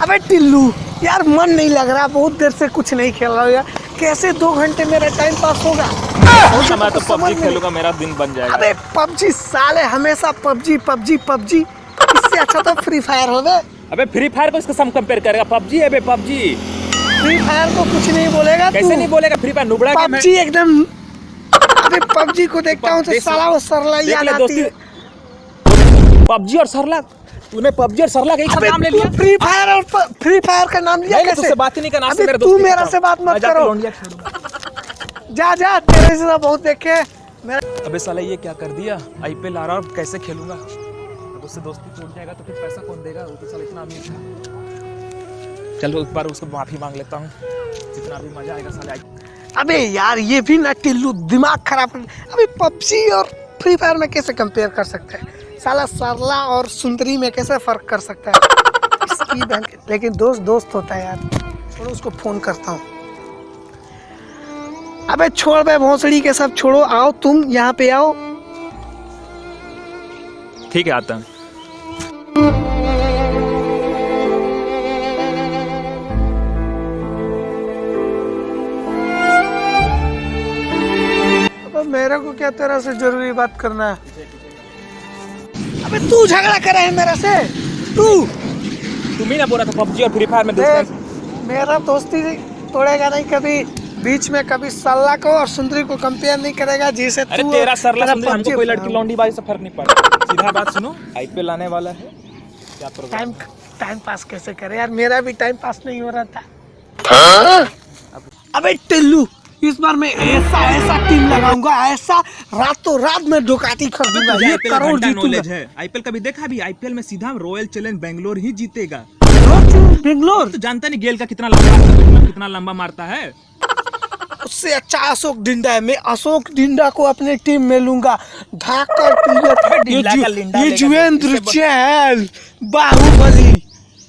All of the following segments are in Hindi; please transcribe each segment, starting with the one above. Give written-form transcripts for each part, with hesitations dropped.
अबे टिल्लू यार मन नहीं लग रहा, बहुत देर से कुछ नहीं खेल रहा यार, कैसे 2 घंटे मेरा टाइम पास होगा। मैं तो पबजी खेलूंगा, मेरा दिन बन जाएगा। अबे पबजी साले हमेशा पबजी पबजी पबजी, इससे अच्छा तो फ्री फायर हो गए। अबे फ्री फायर को इसके साथ कंपेयर करेगा? पबजी है बे, पबजी। फ्री फायर को कुछ नहीं बोलेगा। कैसे नहीं बोलेगा? फ्री फायर नुबड़ा गेम है। पबजी एकदम, अबे पबजी को देखता हूँ तो साला वो सरला याद आती है। पबजी और सरला, तूने पबजी और सरला का एक साथ नाम ले लिया। फ्री फायर का नाम लिया कैसे? तुझसे बात ही नहीं करना। अबे तू मेरा से बात मत करो। जा जा, तेरे से बहुत देखे। अबे साला ये क्या कर दिया? आईपीएल आ रहा और कैसे खेलूंगा? अब उससे दोस्ती टूट जाएगा तो फिर पैसा कौन देगा? वो तो साला इतना अमीर था। चलो एक बार उसको माफी मांग लेता हूँ, जितना भी मजा आएगा साला। अबे यार ये भी ना टिल्लू दिमाग खराब। अबे पबजी और फ्री फायर में कैसे कंपेयर कर सकते हैं? साला सरला और सुंदरी में कैसे फर्क कर सकता है? इसकी बहन। लेकिन दोस्त दोस्त होता है यार। छोड़ो, उसको फोन करता हूँ। अबे छोड़ बे भोसड़ी के सब छोड़ो, आओ तुम यहाँ पे आओ। ठीक है, आता हूँ। मेरे को क्या तेरा से जरूरी बात करना है? अबे तू झगड़ा करे है मेरे से? तुम ही ना बोला था पबजी और फ्री फायर में दोस्ती। मेरा दोस्ती तोड़ेगा नहीं कभी, बीच में कभी सल्ला को और सुंदरी को कंपेयर नहीं करेगा। जिसे अरे तेरा सरला सुंदरी, हमको कोई लड़की लौंडी बाजी से फर्क नहीं पड़ता। सीधा बात सुनो, आईपीएल आने वाला है, क्या प्रोग्राम? टाइम पास कैसे करे यार? मेरा भी टाइम पास नहीं हो रहा था। अबे टिल्लू, इस बार मैं ऐसा टीम लगाऊंगा, ऐसा रातों रात में डुकाती खरीदूंगा। ये करोड़ जीतूंगा। आईपीएल कभी देखा? भी आईपीएल में सीधा रॉयल चैलेंज बेंगलोर ही जीतेगा। बेंगलोर तो जानता नहीं गेल का कितना लंबा मारता है। उससे अच्छा अशोक डिंडा है। मैं अशोक डिंडा को अपने टीम में लूंगा। ये जुवेंद्र चहल, बाहुबली,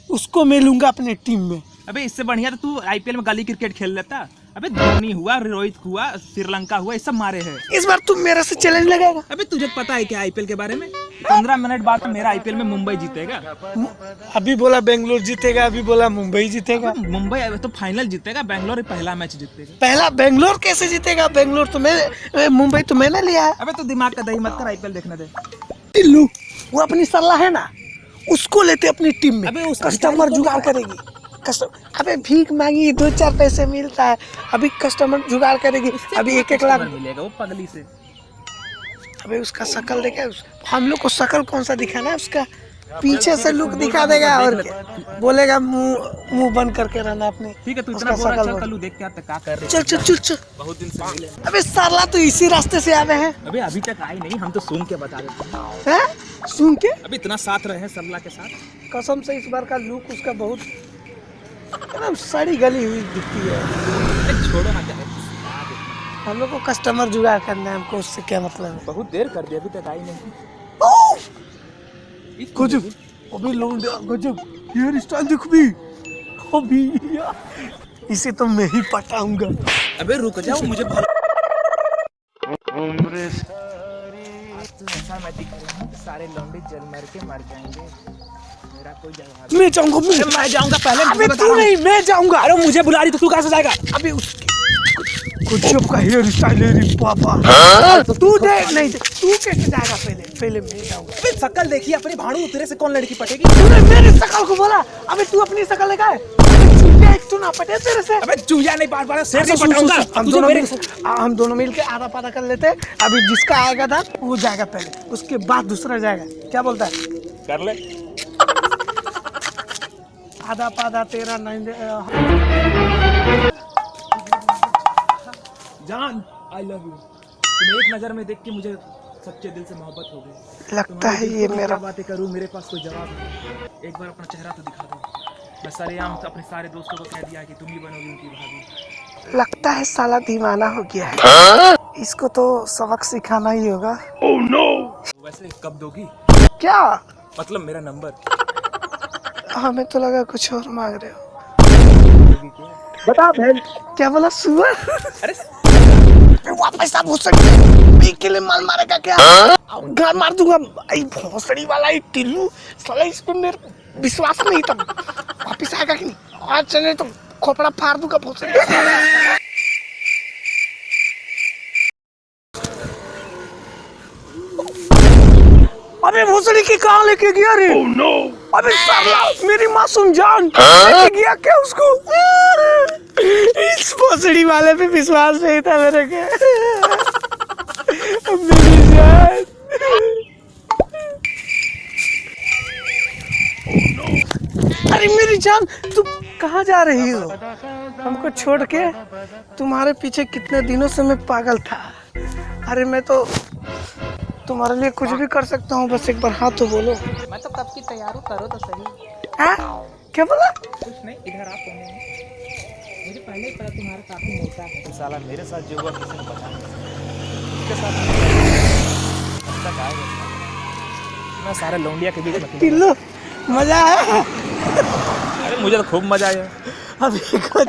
उसको मैं लूंगा अपने टीम में। अबे इससे बढ़िया तो तू आईपीएल में गली क्रिकेट खेल लेता। अबे धोनी हुआ, रोहित हुआ, श्रीलंका हुआ, ये सब मारे हैं। इस बार तुम मेरे से चैलेंज लगाएगा? अबे तुझे पता है क्या आईपीएल के बारे में? 15 मिनट बाद तो मेरा आईपीएल में मुंबई जीतेगा। अभी बोला बेंगलोर जीतेगा, अभी बोला मुंबई जीतेगा। मुंबई तो फाइनल जीतेगा, बेंगलोर पहला मैच जीतेगा। पहला बेंगलोर कैसे जीतेगा? बेंगलोर तो मैं, मुंबई तो मैंने लिया है। अबे तो दिमाग का दही मत कर, आईपीएल देखने दे। टिल्लू, वो अपनी सलाह है ना, उसको लेते अपनी टीम में। अबे कस्टमर जुगाड़ करेगी। अबे भीख मांगी, 2-4 पैसे मिलता है, अभी कस्टमर जुगाड़ करेगी। अभी 1-1 लाख मिलेगा वो पगली से। अबे उसका शकल देखे, हम लोग को शकल कौन सा दिखाना है? उसका पीछे से लुक दिखा देगा और क्या बोलेगा? मुंह बंद करके रहना अपने। ठीक है, तू इतना बोल रहा, चल कल देख के आता क्या कर रहे। चल बहुत दिन से मिले। अबे साला तो इसी रास्ते से आवे हैं। अबे अभी तक आई नहीं, हम तो सुन के बता देते हैं। सुन के? अभी इतना साथ रहे हैं सरला के साथ। कसम से इस बार का लुक उसका बहुत एकदम सड़ी गली हुई दिखती है। छोड़ो ना, हम लोग को कस्टमर जुगाड़ करना है, हमको उससे क्या मतलब है? बहुत देर कर दी, अभी तक आई नहीं। गजब, अभी लोग गजब हेयर स्टाइल देख भी। अभी इसे तो मैं ही पटाऊंगा। अबे रुक जाओ, मुझे सारे लौंडे जल मर के मर जाएंगे। मेरा कोई जवाब। मैं जाऊंगा, मैं जाऊंगा पहले। अबे तू नहीं, मैं जाऊंगा। अरे मुझे बुला रही तो तू कैसे जाएगा? अबे उसकी गजब का हेयर स्टाइल है रे पापा। तू देख नहीं, तू कैसे जाएगा? पहले मैं जाऊंगा। अबे शक्ल देखिए अपनी भाड़ू, तेरे से कौन लड़की पटेगी? तूने मेरी शक्ल को बोला। अबे तू अपनी शक्ल लगा है, तू ना पटे तेरे से। अबे चूया नहीं, बार शेर से पटाऊंगा। हम दोनों मिलके आधा पाधा कर लेते हैं। अभी जिसका आएगा था वो जाएगा पहले, उसके बाद दूसरा जाएगा। क्या बोलता है? कर ले। आधा पाधा तेरा नहीं। जान, आई लव यू। तुम्हें एक नजर में देख के मुझे सच्चे दिल से मोहब्बत हो गई। लगता है ये मेरा बातें करूं, मेरे पास कोई जवाब नहीं। एक बार अपना चेहरा तो दिखा दो। मैं सरेआम अपने सारे दोस्तों को कह दिया कि तुम ही बनोगी उनकी भाभी। लगता है साला दीवाना हो गया है। इसको तो सबक सिखाना ही होगा। Oh no. वैसे कब दोगी? क्या मतलब मेरा नंबर? हमें तो लगा कुछ और मांग रहे हो। बता बहन। क्या बोला? सुअर? अरे वापस आप भोसड़ी के लिए माल मारेगा क्या? घर मार दूंगा। भोसड़ी वाला ही टिल्लू साला, इसको मेरे विश्वास नहीं तो वापिस आएगा कि नहीं, आज चले तो खोपड़ा फाड़ दूंगा बहुत। अबे भोसड़ी की कहाँ लेके गया रे? oh, no. अबे साला मेरी मासूम जान लेके गया क्या उसको? इस भोसड़ी वाले पे विश्वास नहीं था मेरे के। मेरी जान अरे मेरी जान तुम कहाँ जा रही हो? हमको छोड़ के तुम्हारे पीछे कितने दिनों से मैं पागल था। अरे मैं तो तुम्हारे लिए कुछ भी कर सकता हूँ, बस एक बार हाँ तो बोलो। मैं तो कब की तैयार हूँ, करो तो सही। हाँ क्या बोला? कुछ नहीं, इधर आप कौन है? मुझे पहले ही पता तुम्हारा काफी मोटा है। तो साला मेरे साथ जो हुआ किसी ने पता नहीं। उसके साथ अच्छा क्या है? मैं सारे लौंडिया के बीच में टिल्लू मजा आया? अरे मुझे तो खूब मजा आया। अभी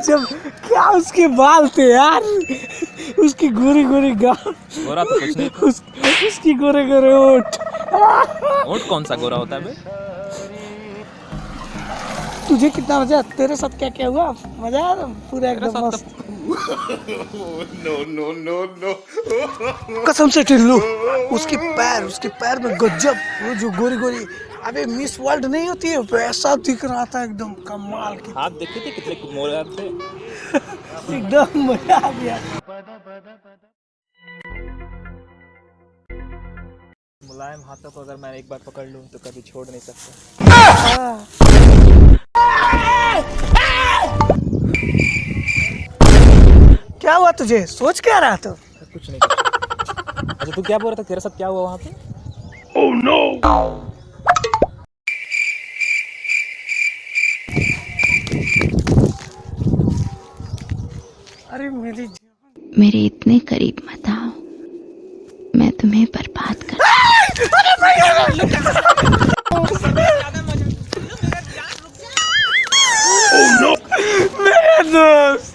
जब क्या उसके बाल थे यार, उसकी गोरी गोरी गाल, गोरा तो कुछ नहीं, उसकी गोरे गोरे ओठ। ओठ कौन सा गोरा होता है बे? तुझे कितना मजा? तेरे साथ क्या क्या हुआ? मजा आया ना पूरा एकदम मस्त। नो कसम से टिल्लू, उसके पैर में गजब, वो जो गोरी गोरी अबे मिस वर्ल्ड नहीं होती है वैसा दिख रहा था, एकदम कमाल की। हाथ देखे थे कितने मोरे थे? एकदम मजा आ गया। मुलायम हाथों को अगर मैं एक बार पकड़ लूं तो कभी छोड़ नहीं सकता। क्या हुआ तुझे? सोच क्या रहा था? कुछ नहीं। अच्छा तू क्या बोल रहा था? तेरे साथ क्या हुआ वहाँ पे? Oh no! अरे मेरे इतने करीब मत आओ, मैं तुम्हें बर्बाद कर। मेरे दोस्त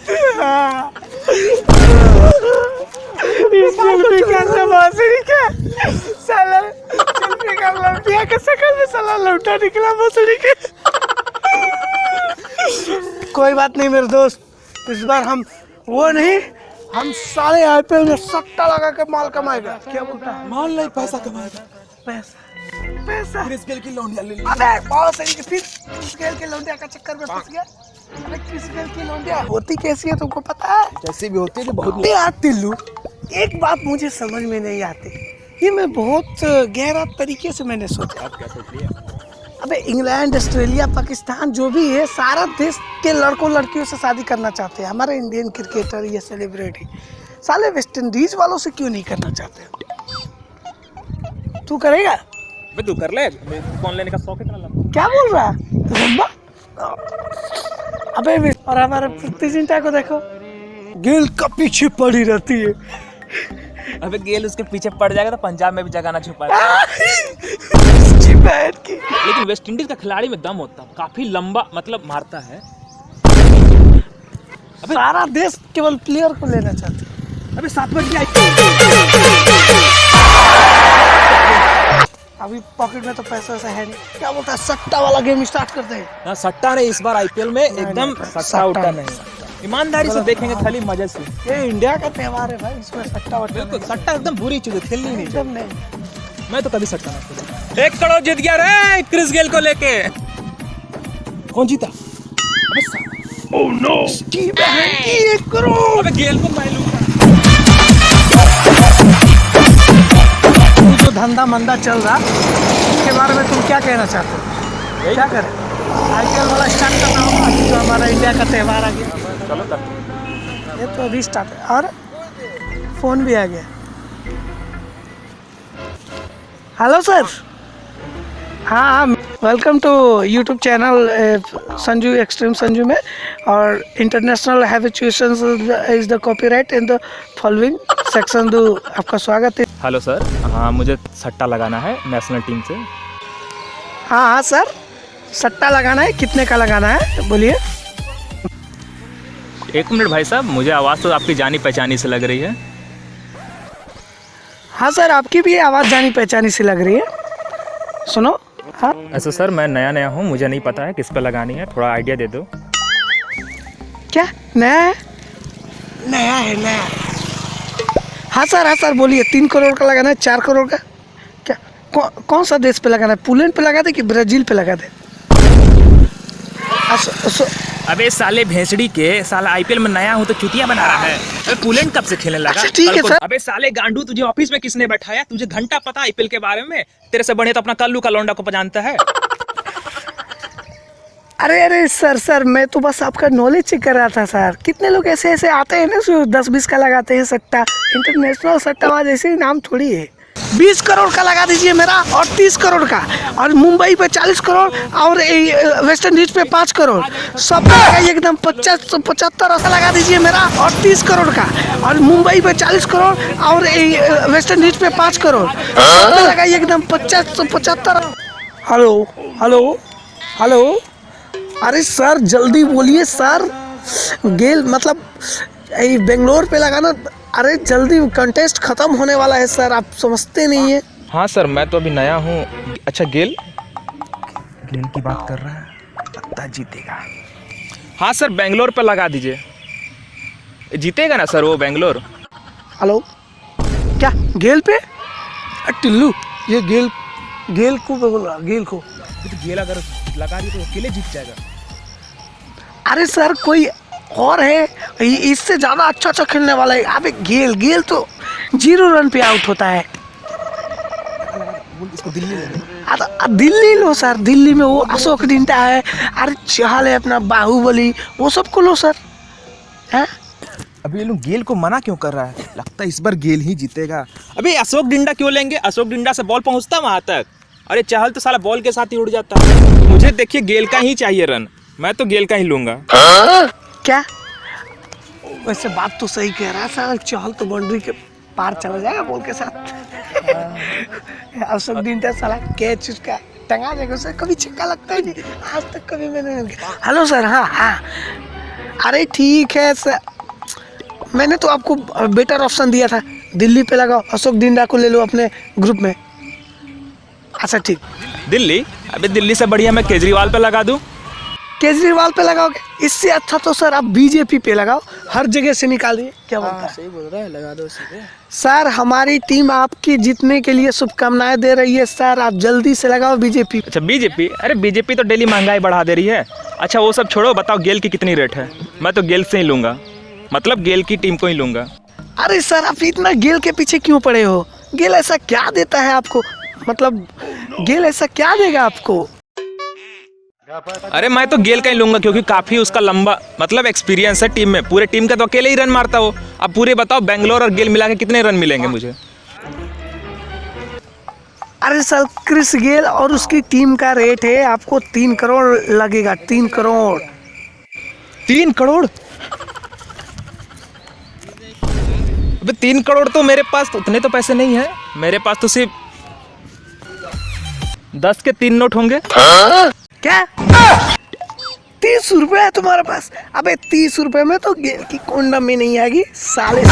सेल्फी करना बांसुरी के साला, सेल्फी कर लौटिया के शकल में साला लौटा निकला बांसुरी के। कोई बात नहीं मेरे दोस्त, इस बार हम वो नहीं, हम सारे आईपीएल में सट्टा लगा के माल कमाएगा। क्या बोलता है? मान लो पैसा कमाएगा। पैसा क्रिस गेल की लौंडिया ले ली। अबे बहुत सही कि फिर क्रिस गेल के लौंडिया का चक्कर में फंस गया। अबे क्रिस गेल की लौंडिया होती कैसी है तुमको पता है? जैसी भी होती है बहुत यार टिल्लू, एक बात मुझे समझ में नहीं आती, ये मैं बहुत गहरा तरीके से मैंने सोचा। आप क्या सोच लिया? अबे इंग्लैंड, ऑस्ट्रेलिया, पाकिस्तान जो भी है, सारा देश के लड़कों लड़कियों से शादी करना चाहते हैं। हमारे इंडियन क्रिकेटर ये सेलिब्रिटी साले वेस्ट इंडीज वालों से क्यों नहीं करना चाहते? तू करेगा? बे तू कर ले, फोन लेने का शौक है इतना लंबा। क्या बोल रहा है लंबा? अबे और हमारे पृथ्वी जिंटा को देखो, गेल का पीछे पड़ी रहती है। अबे गेल उसके पीछे पड़ जाएगा तो पंजाब में भी जगह ना छुपाएगा। लेकिन वेस्ट इंडीज का खिलाड़ी में दम होता है, काफी लंबा मतलब मारता है। अबे सारा देश केवल प्लेयर को लेना चाहते हैं। अबे 7 बज गया। अभी पॉकेट में तो पैसा वैसा है नहीं। क्या बोलता है, सट्टा वाला गेम स्टार्ट करते हैं? ना सट्टा नहीं, इस बार आईपीएल में एकदम सट्टा उट्टा नहीं, ईमानदारी से देखेंगे खाली मजे से। ये इंडिया का त्योहार है भाई, इसमें सट्टा वट्टा बिल्कुल, सट्टा एकदम बुरी चीज है, खेलनी नहीं एकदम नहीं। मैं तो कभी सट्टा नहीं खेला। 1 करोड़ जीत गया रे क्रिस गेल को लेके। कौन जीता? अबे ओह नो, की बहन की 1 करोड़। अबे गेल को मैं लूंगा। जो धंधा मंदा चल रहा, उसके बारे में तुम क्या कहना चाहते हो? क्या करें? आईपीएल वाला स्टार्ट करना होगा, जो हमारा इंडिया का त्योहार आ गया। चलो कर। ये तो अभी स्टार्ट है और फोन भी आ गया। Hello sir. हाँ, welcome to YouTube channel Sanju extreme Sanju में, और international habituations is the copyright in the following section. दो आपका स्वागत है। हेलो सर, हाँ मुझे सट्टा लगाना है नेशनल टीम से। हाँ सर, सट्टा लगाना है, कितने का लगाना है बोलिए? 1 मिनट भाई साहब, मुझे आवाज़ तो आपकी जानी पहचानी से लग रही है। हाँ सर, आपकी भी आवाज़ जानी पहचानी सी लग रही है। सुनो, हाँ ऐसा सर मैं नया नया हूँ, मुझे नहीं पता है किस पे लगानी है, थोड़ा आइडिया दे दो। क्या नया है? नया है नया। हाँ सर बोलिए। 3 करोड़ का लगाना है, 4 करोड़ का? क्या कौन सा देश पे लगाना है? पोलैंड पे लगा दे कि ब्राज़ील पे लगा दे? अबे साले भेंसड़ी के, साला आईपीएल में नया हूँ तो चुतिया बना रहा है। अबे पोलैंड कब से खेलने लगा? अच्छा ठीक है सर। अबे साले गांडू, तुझे ऑफिस में किसने बैठाया? तुझे घंटा पता आईपीएल के बारे में? तेरे से बढ़िया तो अपना कल्लू का लौंडा को जानता है। अरे सर मैं तो बस आपका नॉलेज चेक कर रहा था सर। कितने लोग ऐसे आते हैं ना जो 10-20 का लगाते हैं सट्टा। इंटरनेशनल सट्टाबाज ऐसे ही नाम थोड़ी है। 20 करोड़ का लगा दीजिए मेरा, और 30 करोड़ का, और मुंबई पे 40 करोड़, और वेस्ट इंडीज पे 5 करोड़, सब पे लगाइए एकदम 75 ऐसा लगा दीजिए मेरा, और 30 करोड़ का, और मुंबई पे 40 करोड़, और वेस्ट इंडीज पे 5 करोड़, सब पे लगाइए एकदम 75। हेलो। अरे सर जल्दी बोलिए सर। गेल मतलब बेंगलोर पे लगाना। अरे जल्दी, कंटेस्ट खत्म होने वाला है सर, आप समझते नहीं है। हाँ सर मैं तो अभी नया हूँ। अच्छा गेल की बात कर रहा है, लगता जीतेगा। हाँ सर बेंगलोर पे लगा दीजिए, जीतेगा ना सर वो बेंगलोर? हेलो, क्या गेल पे? टिल्लू, ये गेल को बोला, गेल को। तो गेल अगर लगा दी तो अकेले जीत जाएगा। अरे सर कोई और है, इससे ज़्यादा अच्छा खेलने वाला है। अबे गेल तो 0 रन पे आउट होता है। इसको दिल्ली ले लो। दिल्ली लो सर, दिल्ली में वो अशोक डिंटा है, अरे चहल है अपना, बाहुबली, वो सब को लो सर। हैं? अभी ये लोग गेल को मना क्यों कर रहा है? लगता है इस बार गेल ही जीतेगा। अभी अशोक डिंडा क्यों लेंगे? अशोक डिंडा से बॉल पहुंचता वहां तक। अरे चहल तो साला बॉल के साथ ही उड़ जाता है। मुझे देखिए गेल का ही चाहिए रन, मैं तो गेल का ही लूंगा। क्या? वैसे बात तो सही कह रहा है सर, चहल तो बाउंड्री के पार चला जाएगा बॉल के साथ। अशोक डिंटा साला कैच उसका टंगा देगा, उसे कभी छक्का लगता ही नहीं आज तक, कभी मैंने। Hello sir. हाँ अरे ठीक है सर, मैंने तो आपको बेटर ऑप्शन दिया था, दिल्ली पे लगाओ, अशोक डिंडा को ले लो अपने ग्रुप में। अच्छा ठीक। दिल्ली? अबे दिल्ली से बढ़िया मैं केजरीवाल पे लगा दूं। केजरीवाल पे लगाओगे? इससे अच्छा तो सर आप बीजेपी पे लगाओ, हर जगह से निकालिए। क्या बोलता है? सही बोल रहा है, लगा दो उसी पे। सर हमारी टीम आपकी जीतने के लिए शुभकामनाएं दे रही है सर, आप जल्दी से लगाओ बीजेपी। अच्छा बीजेपी? अरे बीजेपी तो डेली महंगाई बढ़ा दे रही है। अच्छा वो सब छोड़ो, बताओ गेल की कितनी रेट है? मैं तो गेल से ही लूंगा, मतलब गेल की टीम को ही लूंगा। अरे सर आप इतना गेल के पीछे क्यों पड़े हो? गेल ऐसा क्या देता है आपको? मतलब गेल ऐसा क्या देगा आपको? अरे मैं तो गेल का ही लूंगा क्योंकि काफी उसका लंबा मतलब एक्सपीरियंस है टीम में। पूरे टीम का तो अकेले ही रन मारता हो। अब पूरे बताओ बेंगलोर और गेल मिला के कितने रन मिलेंगे मुझे? अरे सर क्रिस गेल और उसकी टीम का रेट है आपको 3 करोड़ लगेगा। 3 करोड़? 3 करोड़? अबे 3 करोड़ तो मेरे पास तो उतने तो पैसे नहीं है। मेरे पास तो सिर्फ 10 के 3 नोट होंगे। क्या 30 रुपए है तुम्हारे पास? अबे 30 रुपए में तो गेल की कोंडा में नहीं आएगी साले।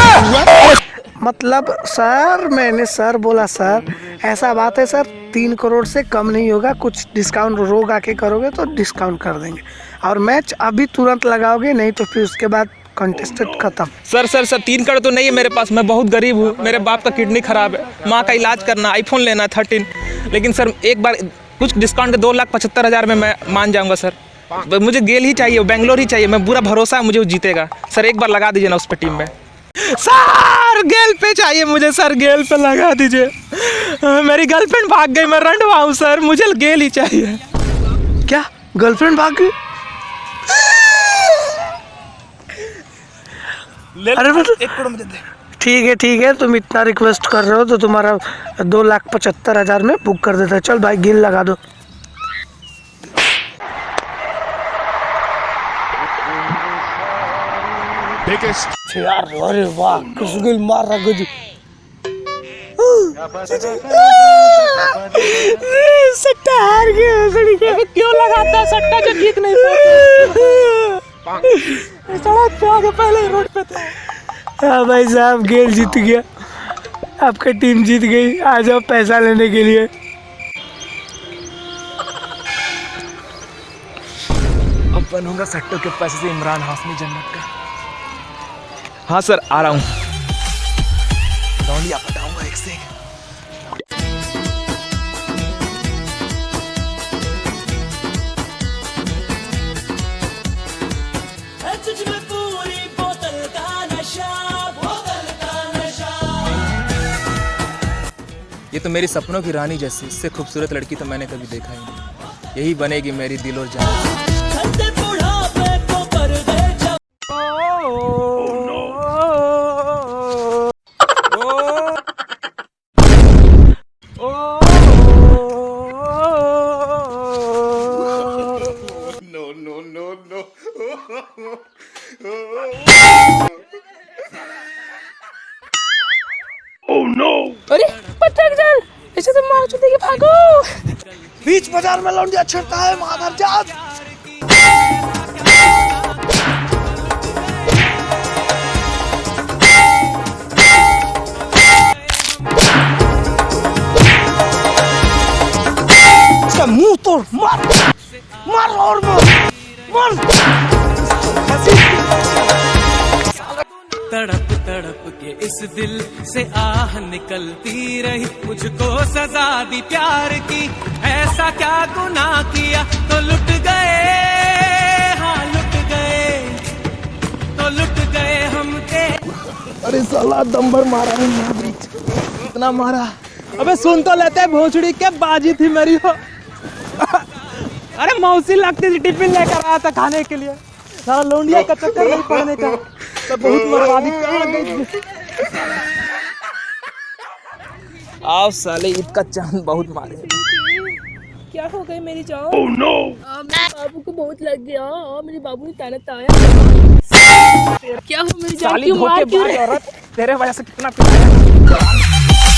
मतलब सर मैंने सर बोला सर, ऐसा बात है सर, 3 करोड़ से कम नहीं होगा। कुछ डिस्काउंट रोग आके करोगे तो डिस्काउंट कर देंगे। और मैच अभी तुरंत लगाओगे, नहीं तो फिर उसके बाद कंटेस्टेड खत्म। सर 3 करोड़ तो नहीं है मेरे पास। मैं बहुत गरीब हूँ, मेरे बाप का किडनी खराब है, माँ का इलाज करना, आईफोन लेना है 13। लेकिन सर एक बार कुछ डिस्काउंट 2,75,000 में मैं मान जाऊंगा सर। मुझे गेल ही चाहिए, बेंगलोर ही चाहिए। मैं पूरा भरोसा है मुझे वो जीतेगा। सर एक बार लगा दीजिए ना उस पे टीम में। सर गेल पे चाहिए मुझे, सर गेल पे लगा दीजिए। मेरी गर्लफ्रेंड भाग गई, मैं रंडवा हूँ सर, मुझे गेल ही चाहिए। क्या गर्लफ्रेंड भाग गई? अरे 1 करोड़ मुझे दे। ठीक है तुम इतना रिक्वेस्ट कर रहे हो तो तुम्हारा 2,75,000 में बुक कर देता है। चल भाई गेल लगा दो। यार अरे वाह किस गेल मार रहा गजू। सट्टा हार गया। क्यों लगाता सट्टा जब जीत नहीं पाता? सड़क पे आगे पहले ही रोड पे था। हाँ भाई साहब गेल जीत गया, आपका टीम जीत गई। आ जाओ पैसा लेने के लिए। बनूंगा सट्टों के पैसे से इमरान हाशमी जन्नत का। हाँ सर आ रहा हूँ, लौंडिया पटाऊंगा एक से एक। ये तो मेरी सपनों की रानी जैसी, इससे खूबसूरत लड़की तो मैंने कभी देखा ही नहीं। यही बनेगी मेरी दिल और जान। अरे पटक जाल, ऐसे तो मार चुके कि भागो। बीच बाजार में लौंडिया छिड़ता है मादर जात। इसका मुंह तोड़, मार मार और मार तड़प तड़प के इस दिल से आह निकलती रही, मुझको सजा दी प्यार की, ऐसा क्या गुनाह किया तो लुट गए, हाँ लुट गए, तो लुट गए हम ते। अरे साला दम भर मारा है, इतना मारा। अबे सुन तो लेते, भोसड़ी के बाजी थी मेरी हो। अरे मौसी लगती थी, टिफिन लेकर आया था खाने के लिए। सारा लौंडिया का चक्कर नहीं पड़ने का, तो बहुत बर्बादी कर गई। आप साले ईद का चांद बहुत मारे। क्या हो गई मेरी जान? oh, no! मेरे बाबू को बहुत लग गया, मेरे बाबू ने ताना ताया। क्या हो मेरी जान, क्यों मार क्यों? तेरे वजह से कितना पिटाया।